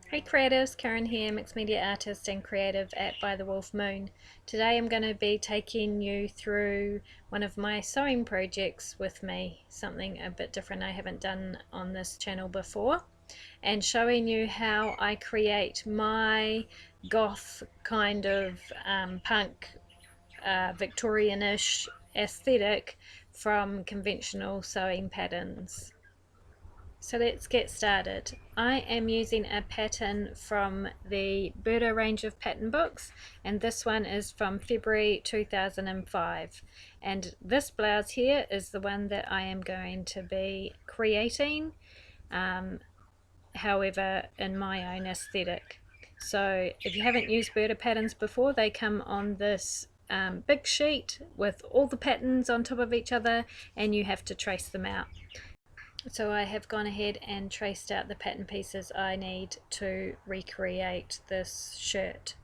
Hey creatives, Karen here, mixed media artist and creative at By the Wolf Moon. Today I'm going to be taking you through one of my sewing projects with me, something a bit different I haven't done on this channel before, and showing you how I create my goth kind of punk Victorian-ish aesthetic from conventional sewing patterns. So let's get started. I am using a pattern from the Burda range of pattern books, and this one is from February 2005. And this blouse here is the one that I am going to be creating, however, in my own aesthetic. So if you haven't used Burda patterns before, they come on this big sheet with all the patterns on top of each other, and you have to trace them out. So I have gone ahead and traced out the pattern pieces I need to recreate this shirt.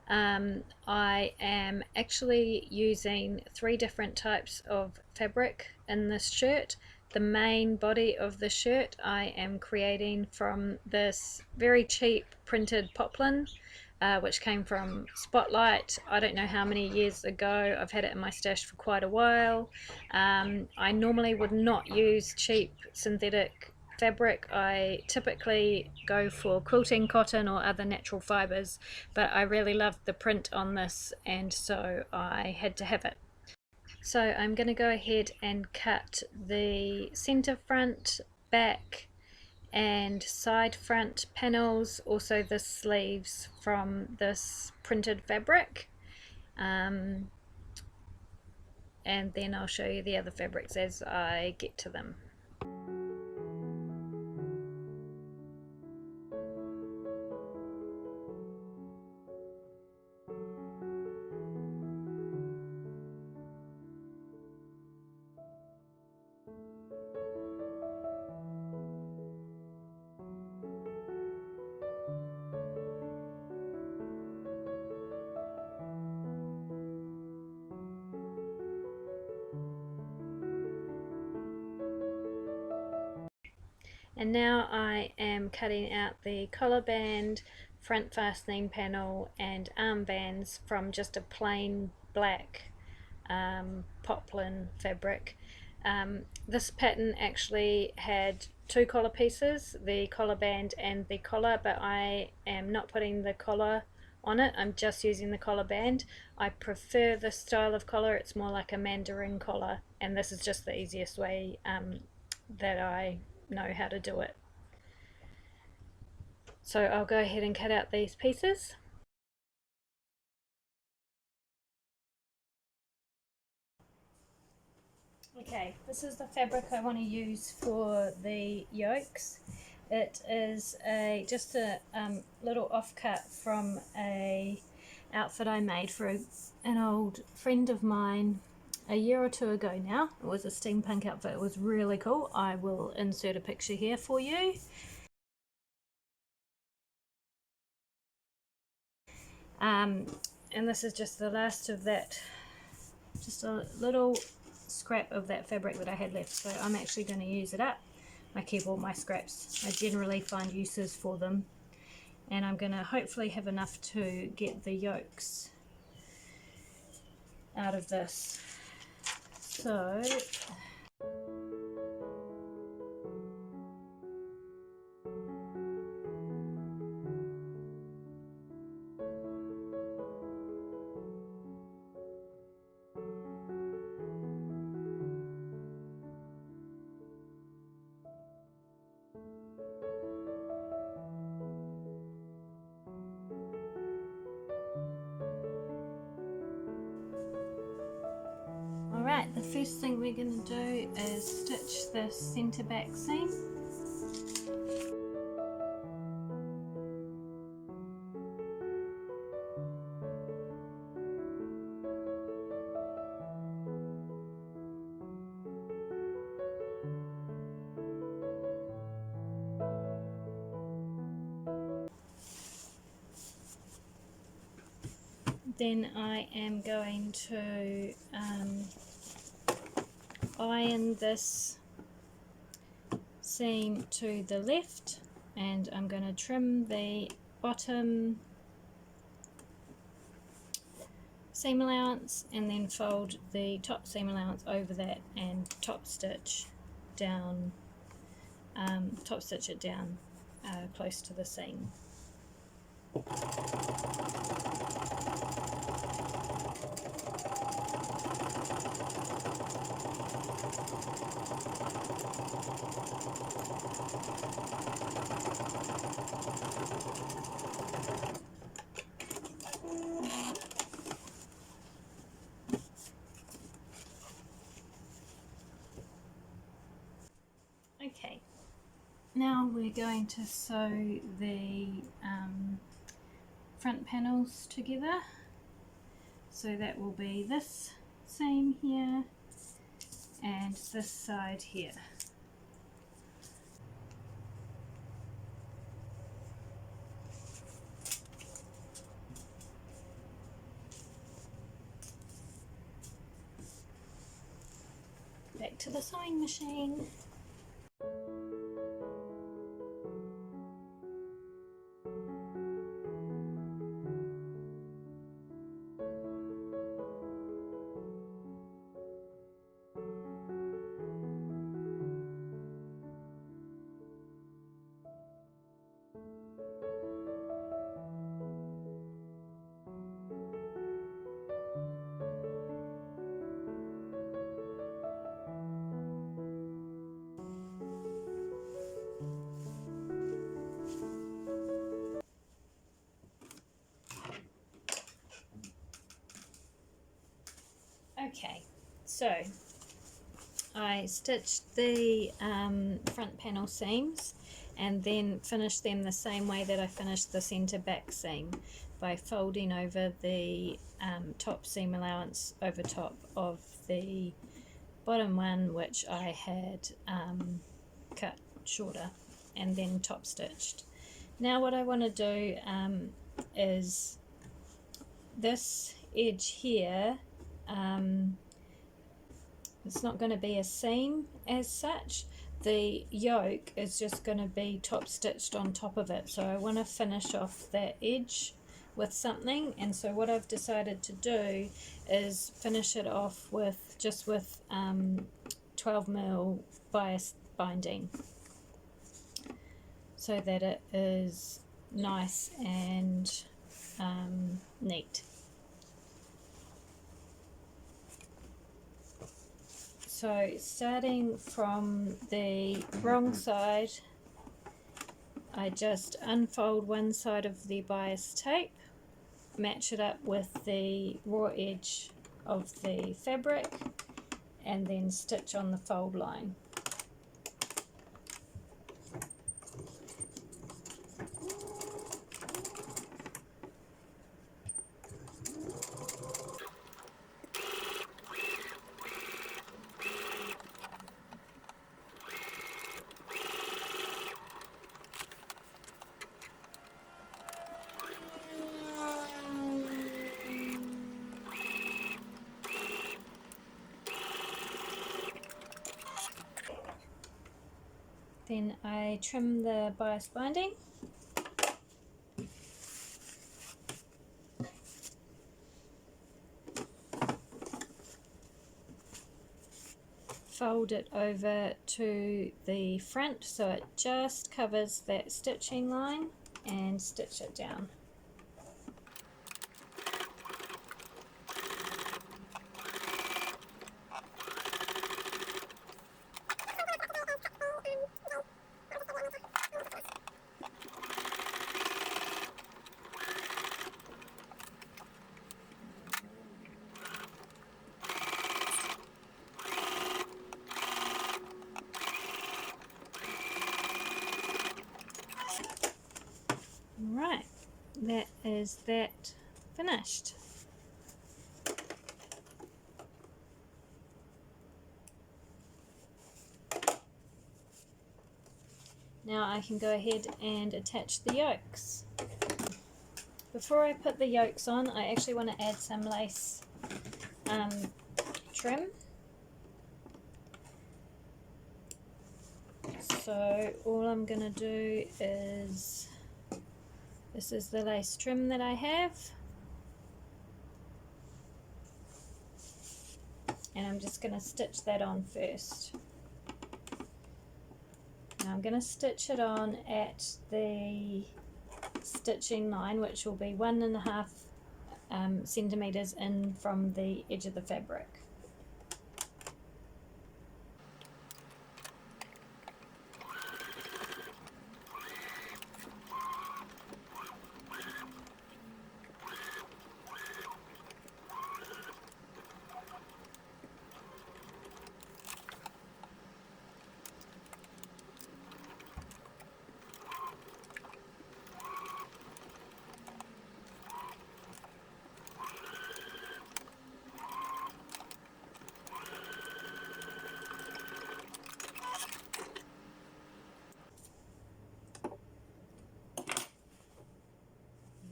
I am actually using 3 different types of fabric in this shirt. The main body of the shirt I am creating from this very cheap printed poplin, which came from Spotlight. I don't know how many years ago. I've had it in my stash for quite a while. I normally would not use cheap synthetic fabric. I typically go for quilting cotton or other natural fibers, but I really loved the print on this, and so I had to have it. So I'm going to go ahead and cut the center front, back and side front panels, also the sleeves, from this printed fabric, and then I'll show you the other fabrics as I get to them. And now I am cutting out the collar band, front fastening panel and arm bands from just a plain black poplin fabric. This pattern actually had 2 collar pieces, the collar band and the collar, but I am not putting the collar on it. I'm just using the collar band. I prefer this style of collar. It's more like a mandarin collar, and this is just the easiest way that I know how to do it. So I'll go ahead and cut out these pieces. Okay, this is the fabric I want to use for the yokes. It is just a little offcut from a outfit I made for an old friend of mine a year or 2 ago now. It was a steampunk outfit. It was really cool. I will insert a picture here for you. And this is just the last of that, just a little scrap of that fabric that I had left, so I'm actually going to use it up. I keep all my scraps. I generally find uses for them, and I'm going to hopefully have enough to get the yolks out of this. So alright, the first thing we're going to do is stitch the centre back seam. Then I am going to iron this seam to the left and I'm going to trim the bottom seam allowance and then fold the top seam allowance over that and top stitch down, top stitch it down close to the seam. Okay, now we're going to sew the front panels together. So that will be this seam here and this side here. Back to the sewing machine. Okay, so I stitched the front panel seams and then finished them the same way that I finished the centre back seam, by folding over the top seam allowance over top of the bottom one, which I had cut shorter, and then top stitched. Now what I want to do is this edge here, it's not going to be a seam as such. The yoke is just going to be top stitched on top of it, so I want to finish off that edge with something, and so what I've decided to do is finish it off with just with 12mm bias binding, so that it is nice and neat. So starting from the wrong side, I just unfold one side of the bias tape, match it up with the raw edge of the fabric, and then stitch on the fold line. Then I trim the bias binding. Fold it over to the front so it just covers that stitching line, and stitch it down. Right, that is that finished. Now I can go ahead and attach the yokes. Before I put the yokes on, I actually want to add some lace trim. So all I'm going to do is, this is the lace trim that I have, and I'm just going to stitch that on first. Now I'm going to stitch it on at the stitching line, which will be 1.5 centimeters in from the edge of the fabric.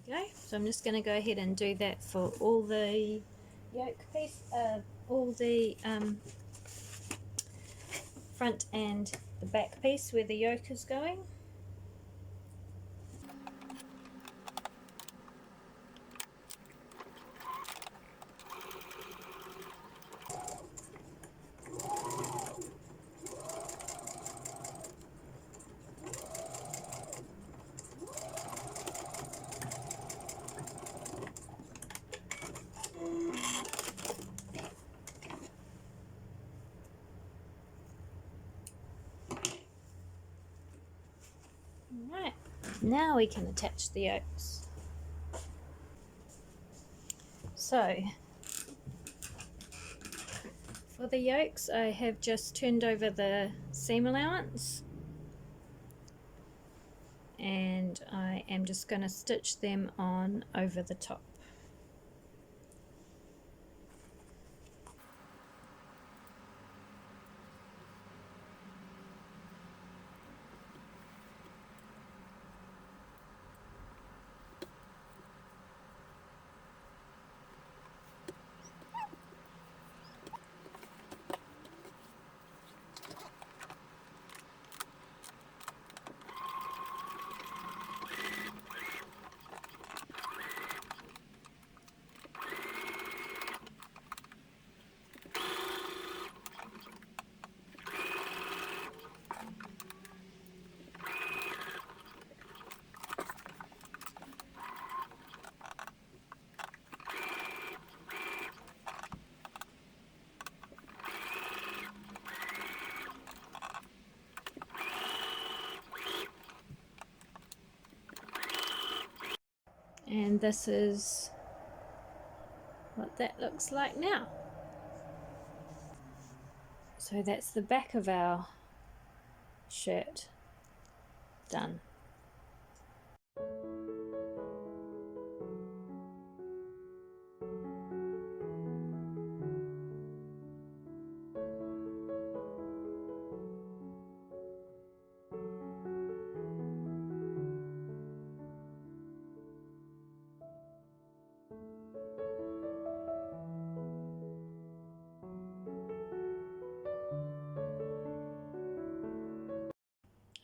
Okay, so I'm just going to go ahead and do that for all the yoke piece, all the front and the back piece where the yoke is going. Alright, now we can attach the yokes. So for the yokes, I have just turned over the seam allowance, and I am just going to stitch them on over the top. And this is what that looks like now. So that's the back of our shirt done.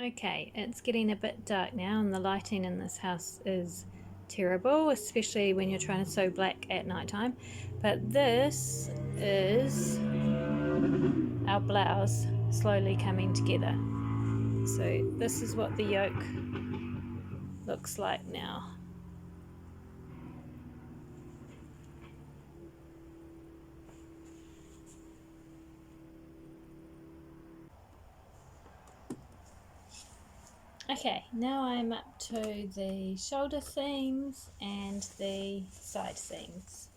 Okay, it's getting a bit dark now and the lighting in this house is terrible, especially when you're trying to sew black at night time. But this is our blouse slowly coming together. So this is what the yoke looks like now. Okay, now I'm up to the shoulder seams and the side seams.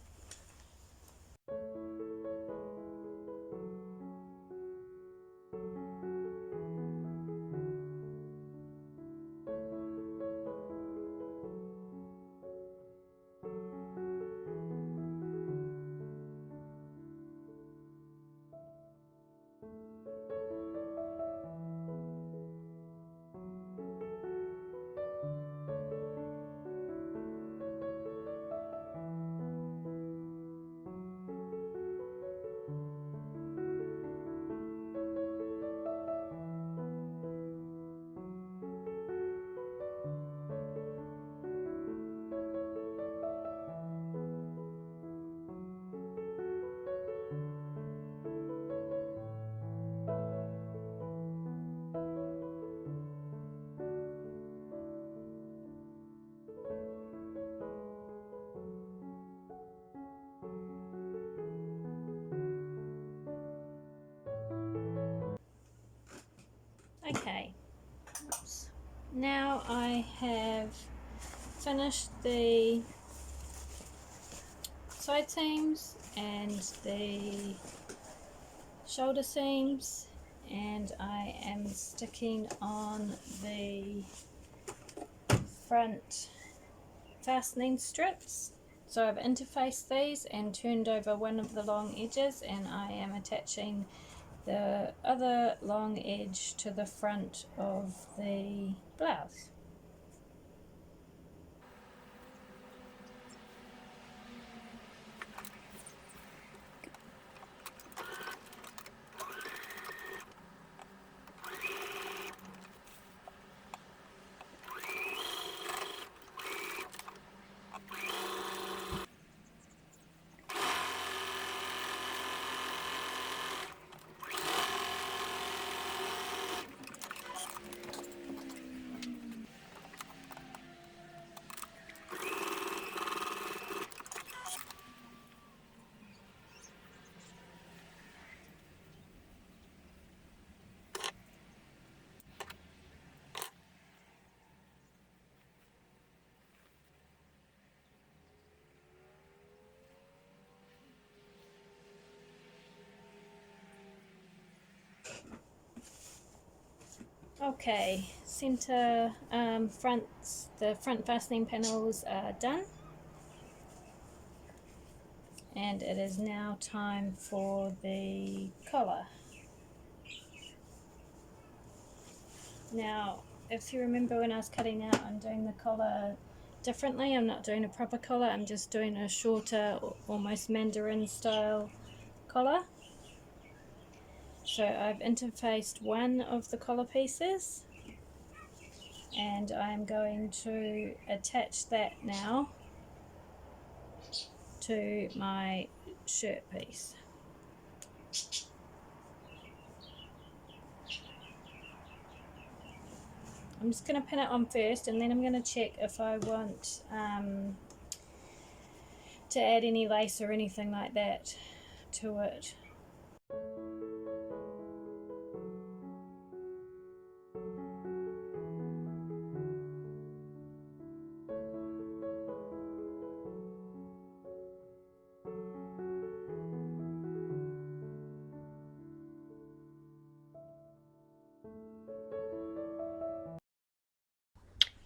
I have finished the side seams and the shoulder seams, and I am sticking on the front fastening strips. So I've interfaced these and turned over one of the long edges, and I am attaching the other long edge to the front of the blouse. Okay, center the front fastening panels are done, and it is now time for the collar. Now, if you remember when I was cutting out, I'm doing the collar differently. I'm not doing a proper collar, I'm just doing a shorter, almost mandarin style collar. So I've interfaced one of the collar pieces, and I'm going to attach that now to my shirt piece. I'm just going to pin it on first, and then I'm going to check if I want to add any lace or anything like that to it.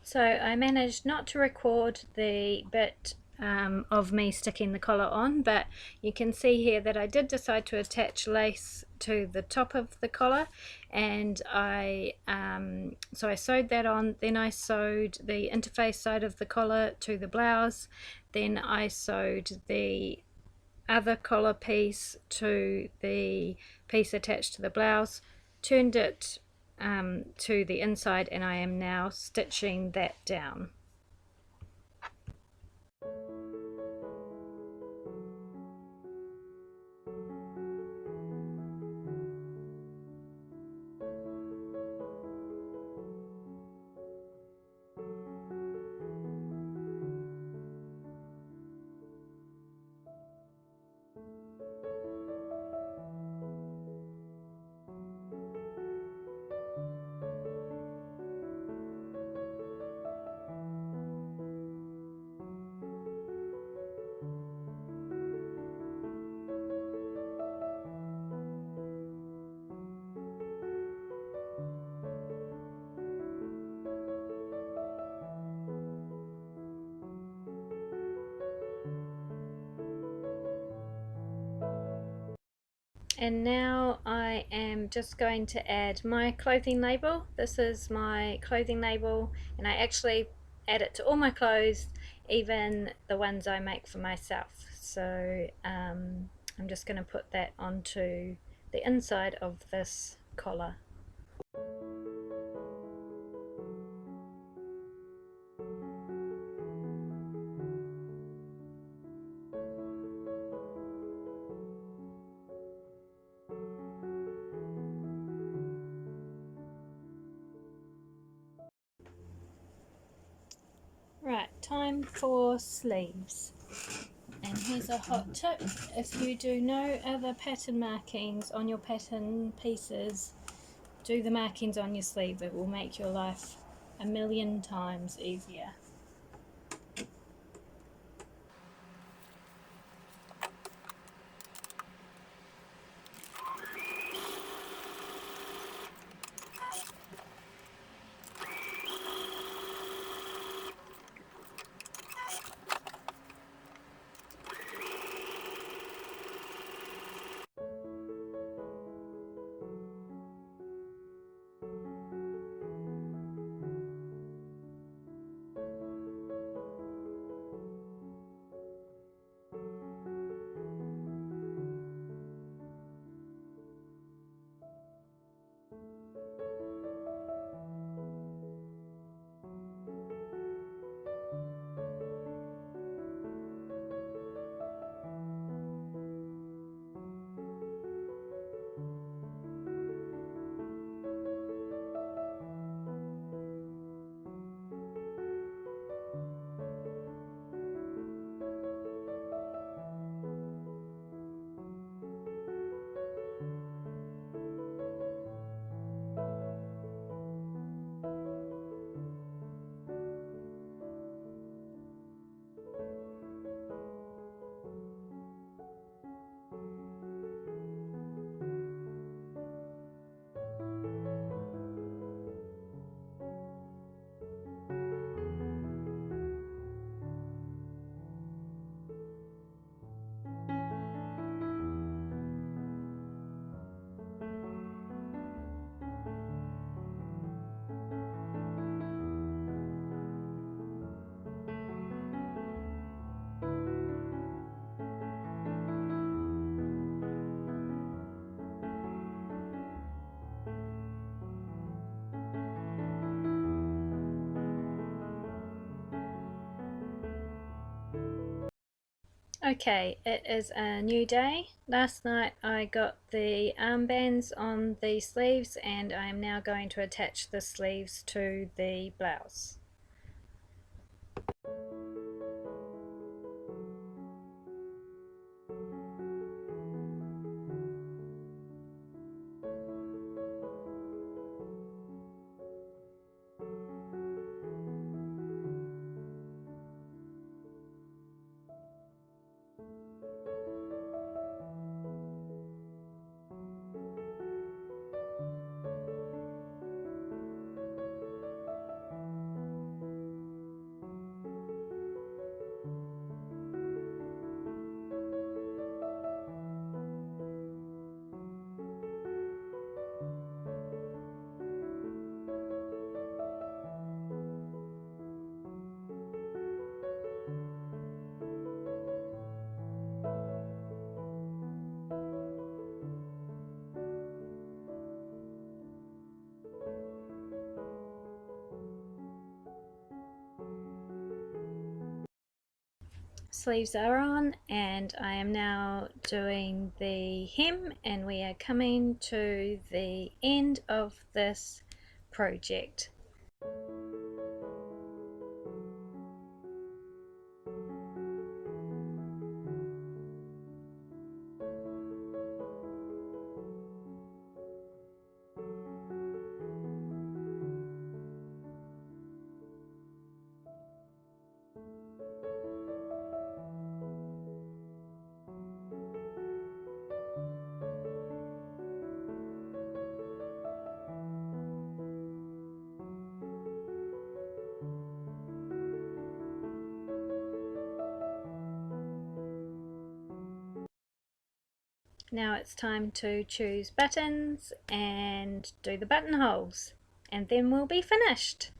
So I managed not to record the bit of me sticking the collar on, but you can see here that I did decide to attach lace to the top of the collar, and so I sewed that on. Then I sewed the interface side of the collar to the blouse, then I sewed the other collar piece to the piece attached to the blouse, turned it to the inside, and I am now stitching that down. And now I am just going to add my clothing label. This is my clothing label, and I actually add it to all my clothes, even the ones I make for myself. So I'm just going to put that onto the inside of this collar. Right, time for sleeves. And here's a hot tip: if you do no other pattern markings on your pattern pieces, do the markings on your sleeve. It will make your life a million times easier. Okay, it is a new day. Last night I got the armbands on the sleeves and I am now going to attach the sleeves to the blouse. Sleeves are on and I am now doing the hem, and we are coming to the end of this project. Now it's time to choose buttons and do the buttonholes, and then we'll be finished.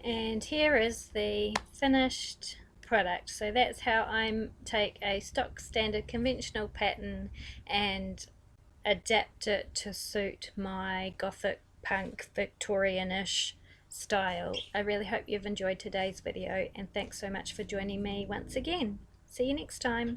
And here is the finished product. So that's how I take a stock standard conventional pattern and adapt it to suit my Gothic punk Victorian-ish style. I really hope you've enjoyed today's video, and thanks so much for joining me once again. See you next time.